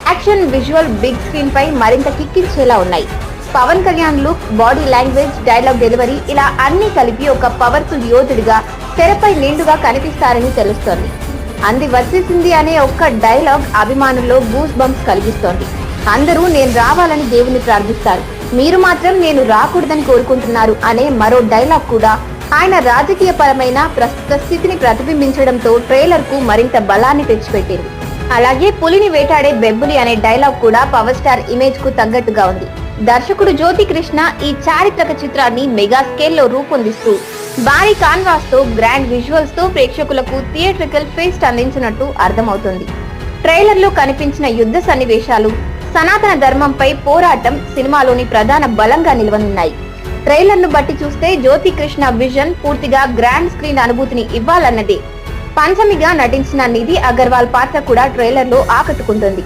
Action visual big screen పై మరింత కిక్కించేలా ఉన్నాయి. Pawan Kalyan look, body language, dialogue delivery ఇలా అన్ని కలిపి ఒక పవర్ఫుల్ యోధుడిగా తెరపై నిండుగా కనిపిస్తారని తెలుస్తోంది. అంది వచ్చేసింది అనే ఒక్క డైలాగ్ అభిమానుల్లో గూస్ బంప్స్ కలిగిస్తోంది. అందరూ నేను రావాలని దేవుని ప్రార్థిస్తారు, మీరు మాత్రం నేను రాకూడదని కోరుకుంటున్నారు అనే మరో డైలాగ్ కూడా ఆయన రాజకీయ పరమైన ప్రస్తుత స్థితిని ప్రతిబింబించడంతో ట్రైలర్ కు మరింత బలాన్ని తెచ్చిపెట్టింది. అలాగే పులిని వేటాడే బెబ్బులి అనే డైలాగ్ కూడా పవర్ స్టార్ ఇమేజ్ కు తగ్గట్టుగా ఉంది. దర్శకుడు జ్యోతి కృష్ణ ఈ చారిత్రక చిత్రాన్ని మెగా స్కేల్ లో రూపొందిస్తూ భారీ కాన్వాస్ తో, గ్రాండ్ విజువల్స్ తో ప్రేక్షకులకు థియేట్రికల్ ఫీస్ట్ అందించినట్టు అర్థమవుతుంది. ట్రైలర్ లో కనిపించిన యుద్ధ సన్నివేశాలు, సనాతన ధర్మంపై పోరాటం సినిమాలోని ప్రధాన బలంగా నిలవనున్నాయి. ట్రైలర్ ను బట్టి చూస్తే జ్యోతి కృష్ణ విజన్ పూర్తిగా గ్రాండ్ స్క్రీన్ అనుభూతిని ఇవ్వాలన్నదే. పంచమిగా నటించిన నిధి అగర్వాల్ పాత్ర కూడా ట్రైలర్ లో ఆకట్టుకుంటుంది.